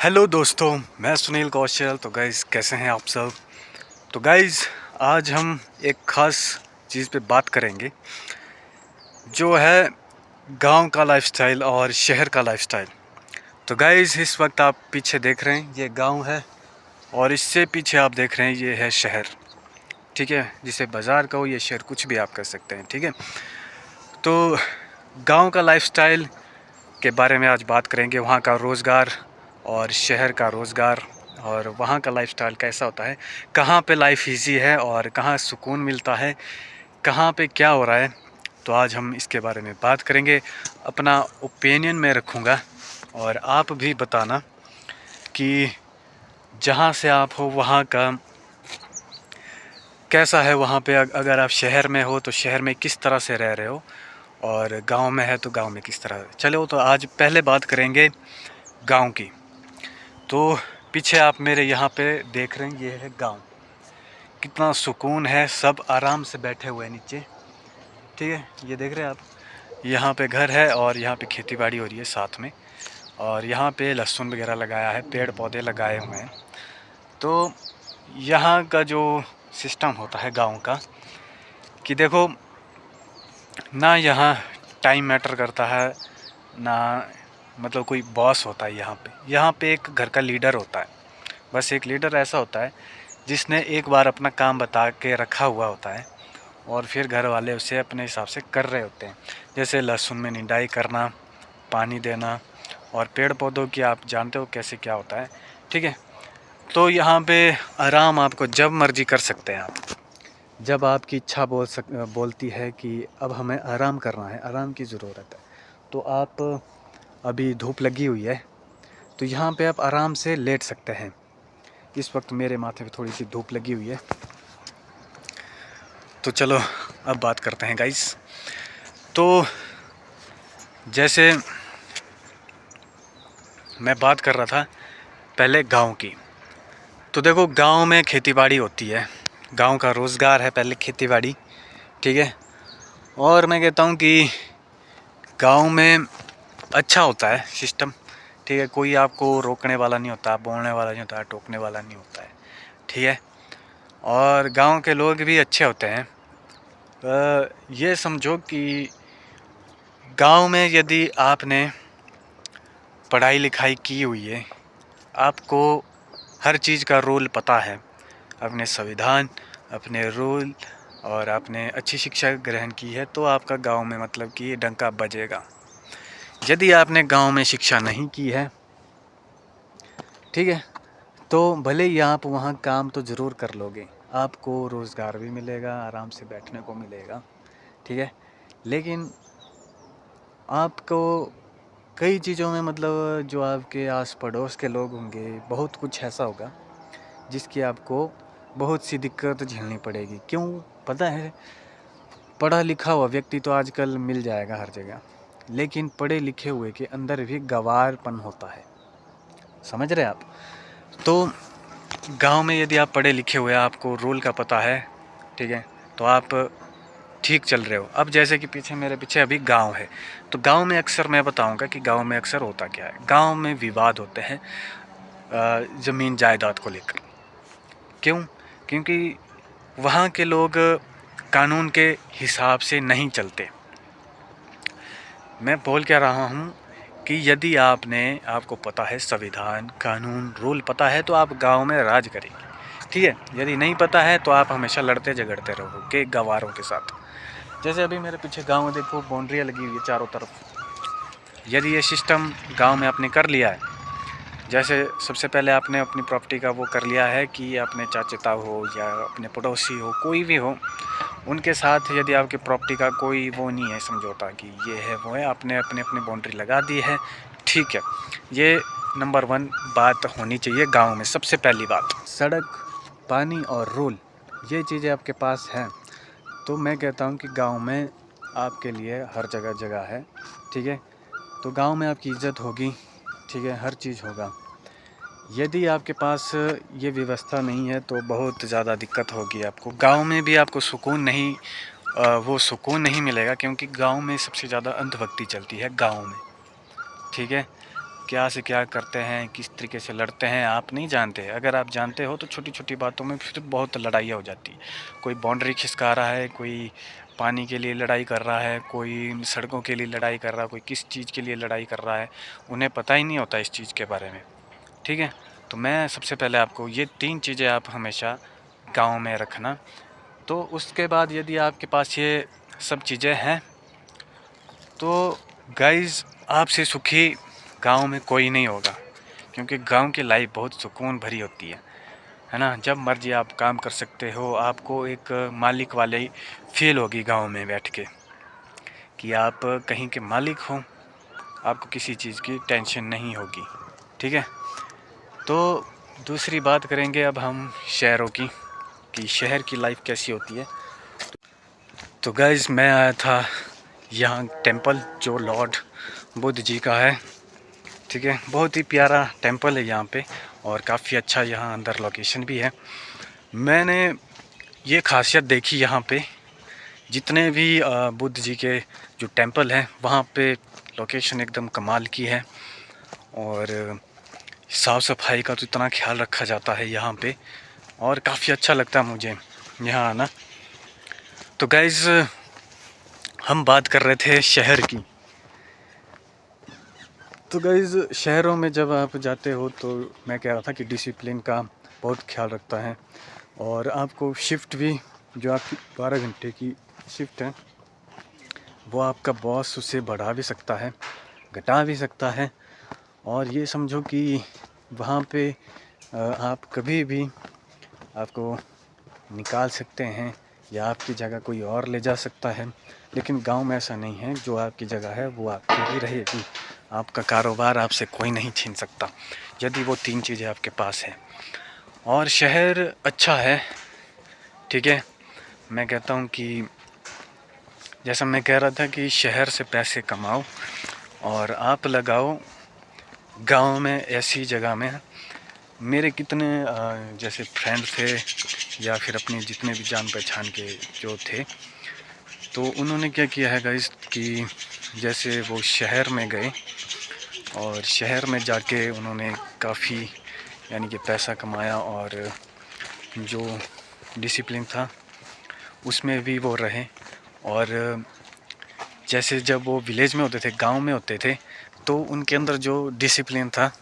Hello दोस्तों, मैं सुनील कौशल। तो गाइज़ कैसे हैं आप सब। तो गाइज़ आज हम एक ख़ास चीज़ पे बात करेंगे जो है गांव का लाइफस्टाइल और शहर का लाइफस्टाइल। तो गाइज़ इस वक्त आप पीछे देख रहे हैं ये गांव है और इससे पीछे आप देख रहे हैं ये है शहर। ठीक है, जिसे बाज़ार कहो या शहर कुछ भी आप कर सकते हैं। ठीक है, तो गांव का लाइफस्टाइल के बारे में आज बात करेंगे, वहाँ का रोज़गार और शहर का रोज़गार और वहाँ का लाइफस्टाइल कैसा होता है, कहाँ पे लाइफ इजी है और कहाँ सुकून मिलता है, कहाँ पे क्या हो रहा है। तो आज हम इसके बारे में बात करेंगे। अपना ओपिनियन मैं रखूँगा और आप भी बताना कि जहाँ से आप हो वहाँ का कैसा है। वहाँ पे अगर आप शहर में हो तो शहर में किस तरह से रह रहे हो और गांव में है तो गांव में किस तरह। चलो तो आज पहले बात करेंगे गांव की। तो पीछे आप मेरे यहाँ पे देख रहे हैं ये है गांव। कितना सुकून है, सब आराम से बैठे हुए हैं नीचे। ठीक है, ये देख रहे हैं आप, यहाँ पे घर है और यहाँ पे खेती बाड़ी हो रही है साथ में। और यहाँ पे लहसुन वगैरह लगाया है, पेड़ पौधे लगाए हुए हैं। तो यहाँ का जो सिस्टम होता है गांव का कि देखो ना, यहाँ टाइम मैटर करता है ना, मतलब कोई बॉस होता है यहाँ पे एक घर का लीडर होता है। बस एक लीडर ऐसा होता है जिसने एक बार अपना काम बता के रखा हुआ होता है और फिर घर वाले उसे अपने हिसाब से कर रहे होते हैं। जैसे लहसुन में निंदाई करना, पानी देना और पेड़ पौधों की आप जानते हो कैसे क्या होता है। ठीक है, तो यहाँ पे आराम आपको जब मर्जी कर सकते हैं आप। जब आपकी इच्छा बोलती है कि अब हमें आराम करना है, आराम की ज़रूरत है, तो आप, अभी धूप लगी हुई है तो यहाँ पे आप आराम से लेट सकते हैं। इस वक्त मेरे माथे पे थोड़ी सी धूप लगी हुई है। तो चलो अब बात करते हैं गाइस। तो जैसे मैं बात कर रहा था पहले गांव की, तो देखो गांव में खेतीबाड़ी होती है, गांव का रोज़गार है पहले खेतीबाड़ी। ठीक है, और मैं कहता हूँ कि गांव में अच्छा होता है सिस्टम। ठीक है, कोई आपको रोकने वाला नहीं होता, बोलने वाला नहीं होता, टोकने वाला नहीं होता है। ठीक है, और गांव के लोग भी अच्छे होते हैं। ये समझो कि गांव में यदि आपने पढ़ाई लिखाई की हुई है, आपको हर चीज़ का रूल पता है, अपने संविधान, अपने रूल, और आपने अच्छी शिक्षा ग्रहण की है, तो आपका गांव में मतलब कि डंका बजेगा। यदि आपने गांव में शिक्षा नहीं की है, ठीक है, तो भले ही आप वहाँ काम तो ज़रूर कर लोगे, आपको रोज़गार भी मिलेगा, आराम से बैठने को मिलेगा। ठीक है, लेकिन आपको कई चीज़ों में, मतलब जो आपके आस पड़ोस के लोग होंगे, बहुत कुछ ऐसा होगा जिसकी आपको बहुत सी दिक्कत झेलनी पड़ेगी। क्यों पता है, पढ़ा लिखा हुआ व्यक्ति तो आजकल मिल जाएगा हर जगह, लेकिन पढ़े लिखे हुए के अंदर भी गंवारपन होता है। समझ रहे आप। तो गांव में यदि आप पढ़े लिखे हुए, आपको रूल का पता है, ठीक है, तो आप ठीक चल रहे हो। अब जैसे कि पीछे मेरे पीछे अभी गांव है, तो गांव में अक्सर मैं बताऊंगा कि गांव में अक्सर होता क्या है। गांव में विवाद होते हैं ज़मीन जायदाद को लेकर। क्यों? क्योंकि वहाँ के लोग कानून के हिसाब से नहीं चलते। मैं बोल क्या रहा हूँ कि यदि आपको पता है संविधान, कानून, रूल पता है, तो आप गांव में राज करेंगे। ठीक है, यदि नहीं पता है तो आप हमेशा लड़ते झगड़ते रहोगे गंवारों के साथ। जैसे अभी मेरे पीछे गांव में देखो, बाउंड्रियाँ लगी हुई है चारों तरफ। यदि ये सिस्टम गांव में आपने कर लिया है, जैसे सबसे पहले आपने अपनी प्रॉपर्टी का वो कर लिया है कि अपने चाचा ताऊ हो या अपने पड़ोसी हो, कोई भी हो, उनके साथ यदि आपकी प्रॉपर्टी का कोई वो नहीं है, समझौता कि ये है वो है, आपने अपनी अपनी बाउंड्री लगा दी है। ठीक है, ये नंबर 1 बात होनी चाहिए गांव में। सबसे पहली बात, सड़क, पानी और रोड, ये चीज़ें आपके पास हैं, तो मैं कहता हूँ कि गांव में आपके लिए हर जगह जगह है। ठीक है, तो गांव में आपकी इज़्ज़त होगी। ठीक है, हर चीज़ होगा। यदि आपके पास ये व्यवस्था नहीं है तो बहुत ज़्यादा दिक्कत होगी आपको। गांव में भी आपको सुकून नहीं, वो सुकून नहीं मिलेगा, क्योंकि गांव में सबसे ज़्यादा अंधभक्ति चलती है गांव में। ठीक है, क्या से क्या करते हैं, किस तरीके से लड़ते हैं, आप नहीं जानते। अगर आप जानते हो तो छोटी छोटी बातों में फिर बहुत लड़ाइयाँ हो जाती है। कोई बाउंड्री खिसका रहा है, कोई पानी के लिए लड़ाई कर रहा है, कोई सड़कों के लिए लड़ाई कर रहा है, कोई किस चीज़ के लिए लड़ाई कर रहा है, उन्हें पता ही नहीं होता इस चीज़ के बारे में। ठीक है, तो मैं सबसे पहले आपको ये 3 चीज़ें आप हमेशा गाँव में रखना। तो उसके बाद यदि आपके पास ये सब चीज़ें हैं तो गाइज़ आपसे सुखी गांव में कोई नहीं होगा, क्योंकि गांव की लाइफ बहुत सुकून भरी होती है ना। जब मर्जी आप काम कर सकते हो, आपको एक मालिक वाले फील होगी गांव में बैठ के कि आप कहीं के मालिक हो, आपको किसी चीज़ की टेंशन नहीं होगी। ठीक है, तो दूसरी बात करेंगे अब हम शहरों की, कि शहर की लाइफ कैसी होती है। तो गाइज़ मैं आया था यहाँ टेंपल जो लॉर्ड बुद्ध जी का है। ठीक है, बहुत ही प्यारा टेंपल है यहाँ पे, और काफ़ी अच्छा यहाँ अंदर लोकेशन भी है। मैंने ये खासियत देखी यहाँ पे, जितने भी बुद्ध जी के जो टेंपल हैं वहाँ पे लोकेशन एकदम कमाल की है, और साफ़ सफाई का तो इतना ख्याल रखा जाता है यहाँ पे, और काफ़ी अच्छा लगता है मुझे यहाँ आना। तो गाइज़ हम बात कर रहे थे शहर की। तो गाइज़ शहरों में जब आप जाते हो तो मैं कह रहा था कि डिसिप्लिन का बहुत ख्याल रखता है, और आपको शिफ्ट भी, जो आपकी 12 घंटे की शिफ्ट है, वो आपका बॉस उसे बढ़ा भी सकता है, घटा भी सकता है। और ये समझो कि वहाँ पे आप कभी भी आपको निकाल सकते हैं, या आपकी जगह कोई और ले जा सकता है। लेकिन गांव में ऐसा नहीं है, जो आपकी जगह है वो आपकी ही रहेगी। आपका कारोबार आपसे कोई नहीं छीन सकता, यदि वो 3 चीज़ें आपके पास हैं। और शहर अच्छा है, ठीक है। मैं कहता हूँ कि जैसा मैं कह रहा था कि शहर से पैसे कमाओ और आप लगाओ गांव में, ऐसी जगह में। मेरे कितने जैसे फ्रेंड थे, या फिर अपने जितने भी जान पहचान के जो थे, तो उन्होंने क्या किया है गाइस कि जैसे वो शहर में गए, और शहर में जाके उन्होंने काफ़ी यानी कि पैसा कमाया, और जो डिसिप्लिन था उसमें भी वो रहे। और जैसे जब वो विलेज में होते थे, गांव में होते थे, तो उनके अंदर जो डिसिप्लिन था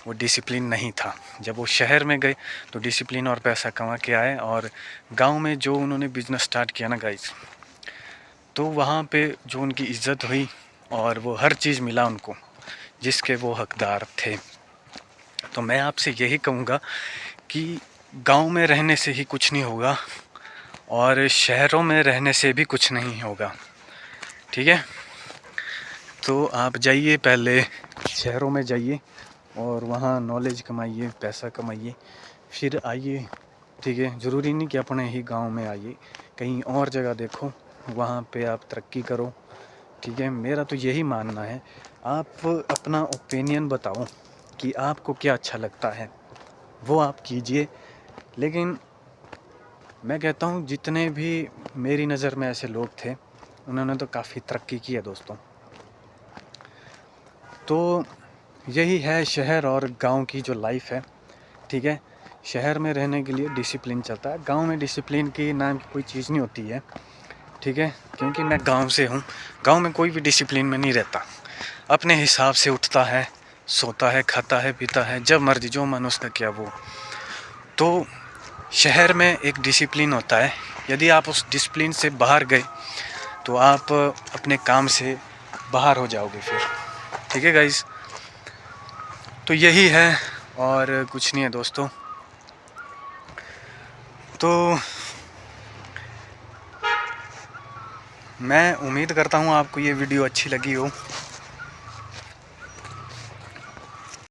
वो डिसिप्लिन नहीं था। जब वो शहर में गए तो डिसिप्लिन और पैसा कमा के आए, और गांव में जो उन्होंने बिज़नेस स्टार्ट किया ना गाइस, तो वहाँ पे जो उनकी इज़्ज़त हुई, और वो हर चीज़ मिला उनको जिसके वो हकदार थे। तो मैं आपसे यही कहूँगा कि गांव में रहने से ही कुछ नहीं होगा, और शहरों में रहने से भी कुछ नहीं होगा। ठीक है, तो आप जाइए, पहले शहरों में जाइए और वहाँ नॉलेज कमाइए, पैसा कमाइए, फिर आइए। ठीक है, ज़रूरी नहीं कि अपने ही गांव में आइए, कहीं और जगह देखो, वहाँ पे आप तरक्की करो। ठीक है, मेरा तो यही मानना है। आप अपना ओपिनियन बताओ कि आपको क्या अच्छा लगता है, वो आप कीजिए। लेकिन मैं कहता हूँ जितने भी मेरी नज़र में ऐसे लोग थे, उन्होंने तो काफ़ी तरक्की की है दोस्तों। तो यही है शहर और गांव की जो लाइफ है। ठीक है, शहर में रहने के लिए डिसिप्लिन चलता है, गांव में डिसिप्लिन की नाम की कोई चीज़ नहीं होती है। ठीक है, क्योंकि मैं गांव से हूँ, गांव में कोई भी डिसिप्लिन में नहीं रहता, अपने हिसाब से उठता है, सोता है, खाता है, पीता है, जब मर्जी जो मन उसका किया वो। तो शहर में एक डिसिप्लिन होता है, यदि आप उस डिसिप्लिन से बाहर गए तो आप अपने काम से बाहर हो जाओगे फिर। ठीक है गाइस, तो यही है, और कुछ नहीं है दोस्तों। तो मैं उम्मीद करता हूँ आपको ये वीडियो अच्छी लगी हो।